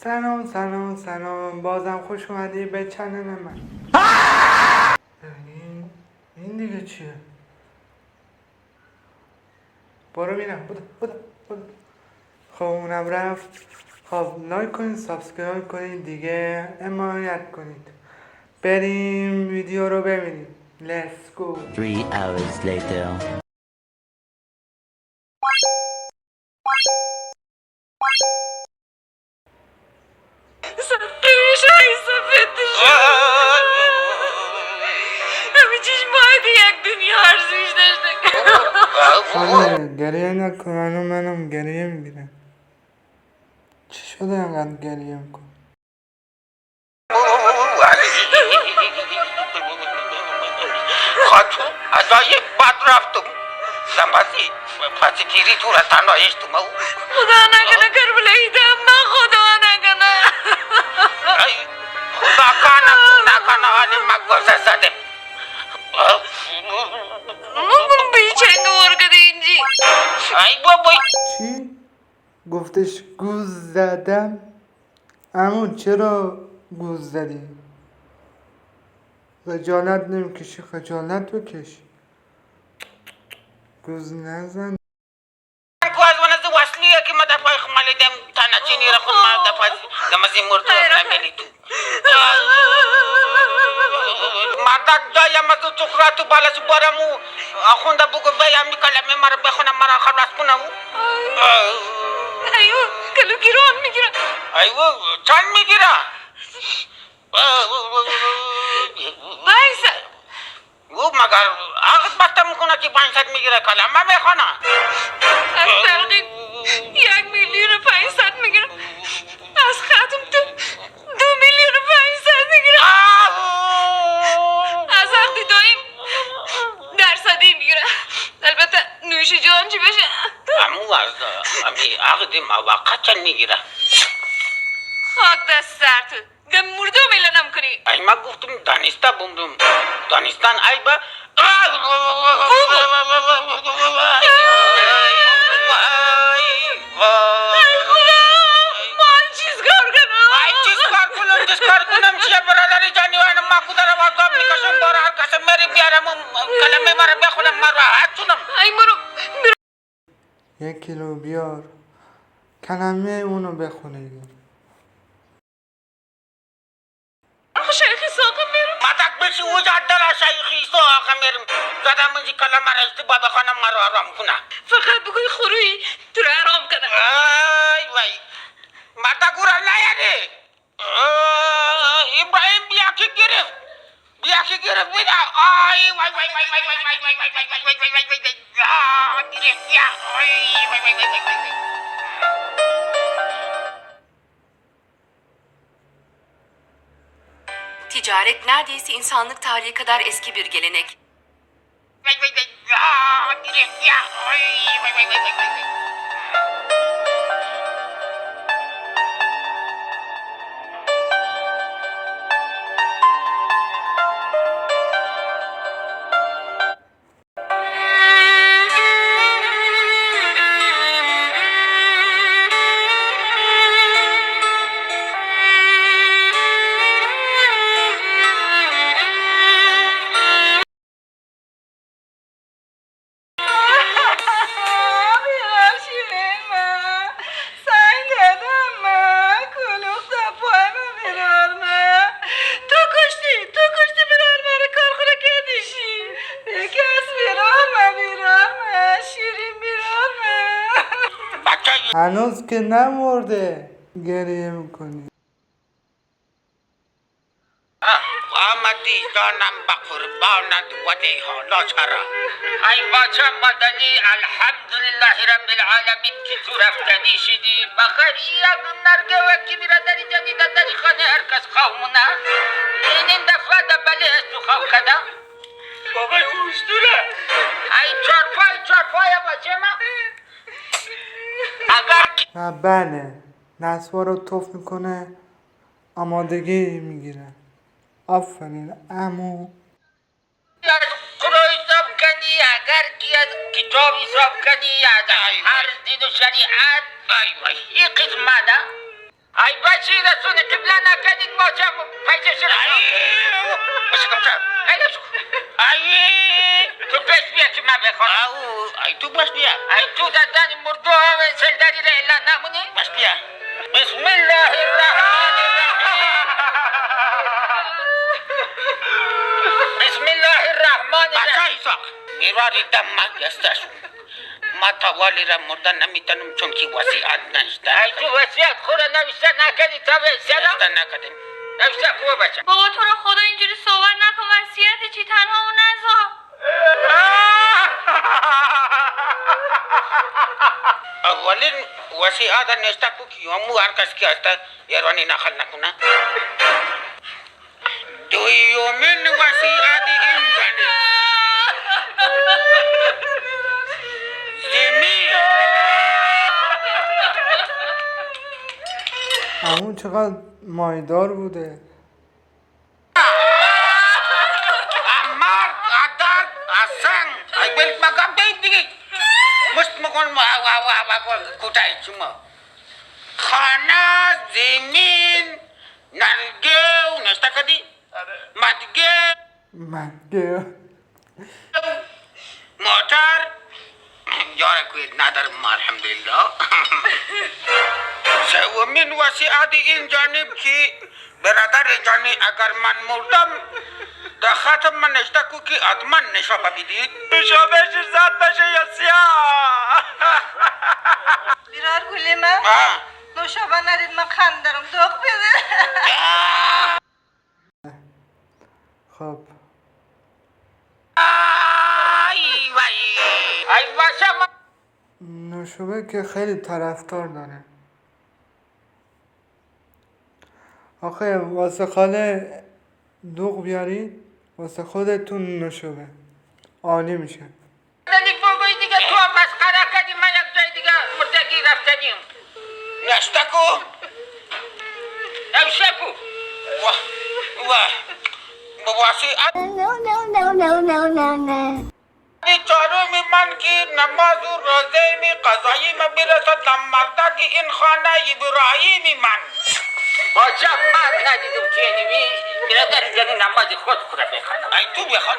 سلام بازم خوش اومدی به چنل من. این دیگه چیه؟ برو میرم بودو. خب اونم رفت. خب لایک کنید، سابسکرایب کنید دیگه، حمایت کنید. بریم ویدیو رو ببینیم. Let's go. 3 hours later. خانه گریه نکن، منم گریه میگیرم. چی شده انقدر گریه میکن؟ خاطر ازای بد رفتم پسی تیری تو را تنها اشتم او خدا نکنه کربلاییدم من، خدا نکنه خدا نکنه حالی مگوزه زده بیچنگ ورگده اینجی. ای بابای چی؟ گفتش گوز زدم؟ عمو چرا گوز زدی؟ خجالت نمیکشی؟ خجالت بکش. گوز نزن. از ونز وصلیه که ما دفعه خمالی دم تنچینی را خود ما دفعه دمزی مرتو نمیلی تو مردک جایم از چکراتو بالش برمو آخونده بگو بیامی کلمه مرا بخونم مرا خلاص کنم ایو کلو گیران میگیرم. ایو چند میگیره؟ بایسه او مگر آقت بسته میکنه که 500 میگیره کلمه بخونه از تلقی 1,500,000 میگیرم. از ختم تو 2,500,000 میگیرم. از وقتی داییم درصدی میگیرم. البته نوش جان چی بشه. امو از امی عقد موقت چند میگیره؟ خاک دست سر تو دم مرده میلنم کنی. ای ما گفتم دانسته بومدم دانستان ای با چیز کار کنم چیه برادری جانی و ما کدر وقت میکشم بار هر کس میری بیارم کلمه مرا بخونم مرا حد کنم ای مرو 1 کیلو بیار کلمه اونو بخونه دیگه. شیخی ساقم میرم. مدک بشی وجود داره شیخی ساقم میرم زدم منجی کلمه را اشتباه بخونم مرا آرام کنه فقط بگوی خوروی تو رو حرام کنه. ای وای مدک او را نیاری ابراهیم بیا که گرفت بیا آی وای وای وای وای وای وای وای وای وای وای وای وای وای وای گرفت بیا آی وای وای وای وای وای Ticaret neredeyse insanlık tarihi kadar eski bir gelenek. وای وای وای گرفت بیا آی وای وای وای وای وای هنوز که نمرده گریه میکنی. آمدی جانم به قربانت ولی حالا چرا ای بچه مدنی الحمدلله رب العالمین که تو رفتنی شدی بخیر یک نرگه وکی برادری جدید در خانه هر کس خواه این دفعه در بله است و خواه کده بابای اوشتوره ای چارپای بچه ما اگر بله نسوار رو توف میکنه آمادگی میگیره. آفرین عمو. قرآن صاف کنی اگر که از کتابی صاف کنی از هر دین و شریعت ای وای این قسمه ده ای بچی رسول قبله نکردید باچم پیچش را بشکم چم ای تو پیش بیا که من بخوانم ای تو باش بیا ای تو دادن مردو سلدری را الا نمونی باش بیا بسم الله الرحمن الرحیم بسم الله الرحمن الرحیم بچه ایساق میراری دم مگستش ما توالی را مردن نمیتونم چون که وسیعت نشته ای تو وسیعت خود نوشته نکردی تا وسیعت نوشته نکردیم نوشته خوبه بچه بابا تو رو خدا اینجوری صحبت نکن وصیت چی تنها و نذار اولین وسیعت نشته کو که همو هر کس که هسته یروانی نخل نکنه دویومین وسیعت این زنی زمین همون چقدر مایدار بوده. Amar, Adar, Hasan, ay balik maganda hindi. Mas makon kutay cuma. Khana, zemin, nalgew, nasta kadi, madgew, مگه motor. Yara kuit nadar alhamdulillah. Saya min wasiat in janib ki برادر جانی اگر من مردم در ختم من نشته کو که حتما نشابه بدید نشابهش زد بشه یا سیاه بیرار گلی من نوشابه ندید من خندرم دوغ بده خب ای وای ای باشم نوشابه که خیلی طرفدار داره. آخه واسه خاله دوغ بیارید واسه خودتون نوشابه عالی میشه. دادی بابای دیگه تو هم مسخره کردی من یک جای دیگه مردگی رفتنیم نشته کو نوشه کو واسیعت چارمی من که نماز و روزه می قضایی من برسد نمرده که این خانه ابراهیمی من باچه من ندیدم که نمی برادر جانی نماز خود خورا بخوانم ای تو بخوان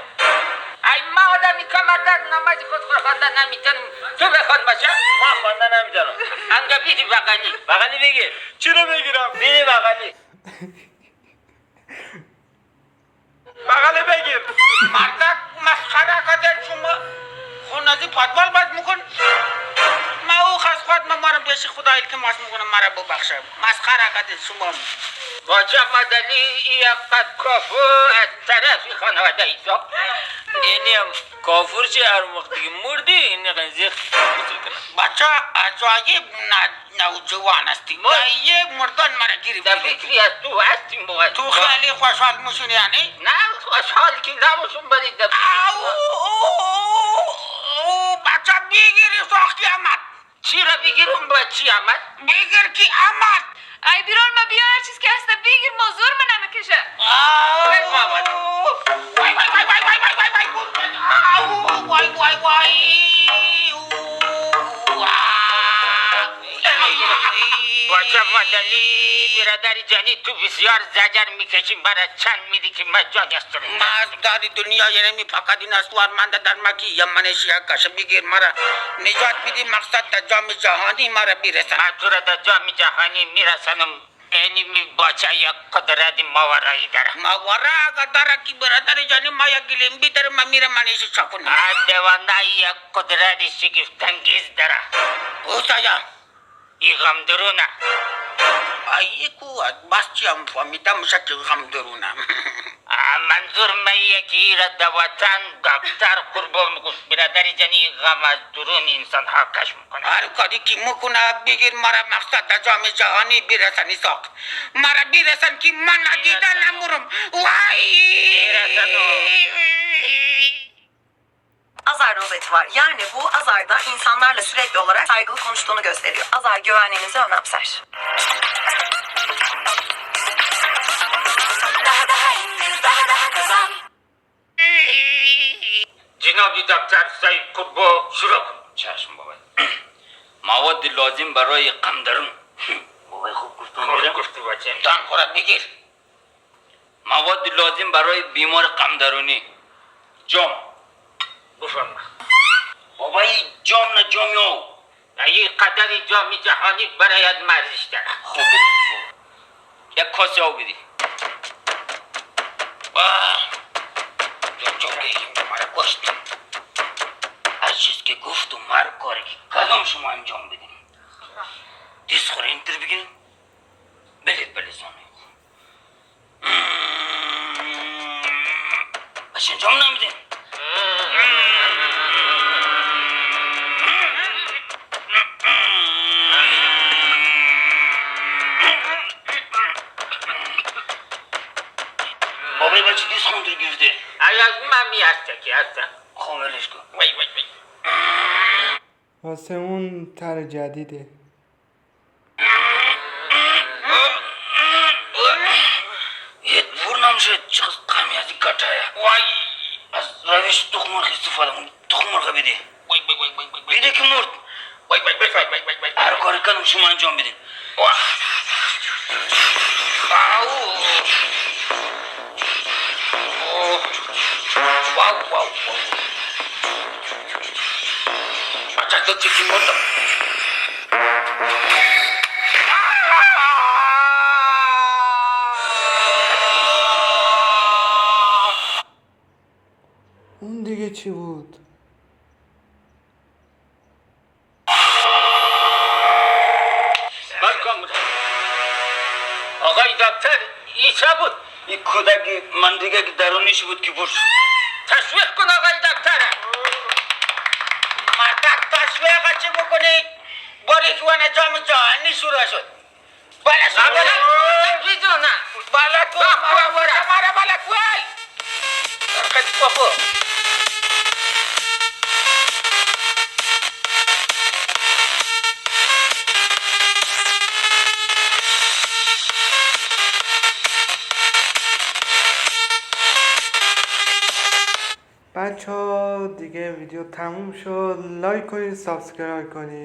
ای ما آدمی کمر در نماز خود خورا خواندن نمیتونم تو بخوان باچه ما خواندن نمیتونم انگا بیدی بغلی بگیر چی رو بگیرم بیدی بغلی بگیر مردک مسخره کدر شما خونازی پادوال باید میکن ما او خواست خود ما رو بیشی خدایی که ماست میکنم مرا ببخشه مسخره کدر شما باچه مدنی یک قد کافو از طرفی خانواده ایسا اینی هم کافر چه هر وقت دیگه مردی اینی قنزیخ بچه عجایب نوجوان هستی یک مردان مرا گیری در فکری از تو هستیم باید تو خیلی خوشحال میشونی یعنی؟ نه خوشحال که نموشون برید در بچه بگیری ساختی امد چی را بگیرم با چی امد؟ بگیر که امد ای بیرار ما بیا هر چیز که هسته بگیر موضوع من نمکشه باچه مدلی برادر جانی تو بسیار زجر میکشیم برای چند میدی که من جا دسترم ما داری دنیا یعنی می فقط این اسوار منده در مکی یا منشی ها کشه بگیر مرا نجات میدی مقصد در جام جهانی مرا بیرسن من تو را در جام جهانی میرسنم اینی می باچه یک قدرت ماورایی داره ماوره اگر داره که برادر جانی ما یک گلیم داره ما میره منشی چاکنم دیوانه یک قدرت شگفتانگیز داره او سایا ای غم درونه ای کو بس چی هم فهمیدم شکل غم درونه منظور میه که ایره دواتن دکتر قربان میگوش برادر جانی غم از درون انسان ها کش میکنه هر کاری که میکنه بگیر مرا مقصد در جام جهانی برسنی ساخت مرا برسن که من ندیده نمورم Azar nöbeti var. Yani bu azarda insanlarla sürekli olarak saygılı konuştuğunu gösteriyor. Azar güvenliğinizi önemser. جنابی دکتر سعید قربا شروع کن چشم بابا مواد لازم برای قم درون بابای خوب گفتم گفتی بچه امتحان خورد بگیر. مواد لازم برای بیمار قمدرونی جام بفرما. بابا این جام نه جامیو ای قدر جام جهانی برایت مرزش دارم. خب یک کاسه آب بدی جام گیریم مرا گشت. هر چیز که گفت و مر کاری که کدام شما انجام بدین دیست خوره اینتر بگیرین بلید بلزانه باش انجام نمیدین بابای بچه دیست خوندر گرده ای از ممی هسته که هستم. خب ولش کن وای وای وای. واسه اون تر جدیده. یه بور نمیشه چقدر قمیتی کتایه وای از روش تخم مرغ استفاده کن تخم مرغ بده وای وای وای وای وای. بده که مرد وای وای وای وای وای وای. هر کاری کدوم شما انجام بدین واو واو. بچه تو چیزی مردم. اون دیگه چی بود؟ بلکن آقای دکتر این چه بود؟ این کودک من دیگه که درونیش بود که برد شد تشویق کن آقای دکتر. مردک تشویق چی بکنید؟ باری که ونه جام جهانی شروع شد. بله شد بله تفریزونه بله تو مرا بله کوی خیلی پاپو. بچه ها دیگه ویدیو تموم شد. لایک کنید، سابسکرایب کنید.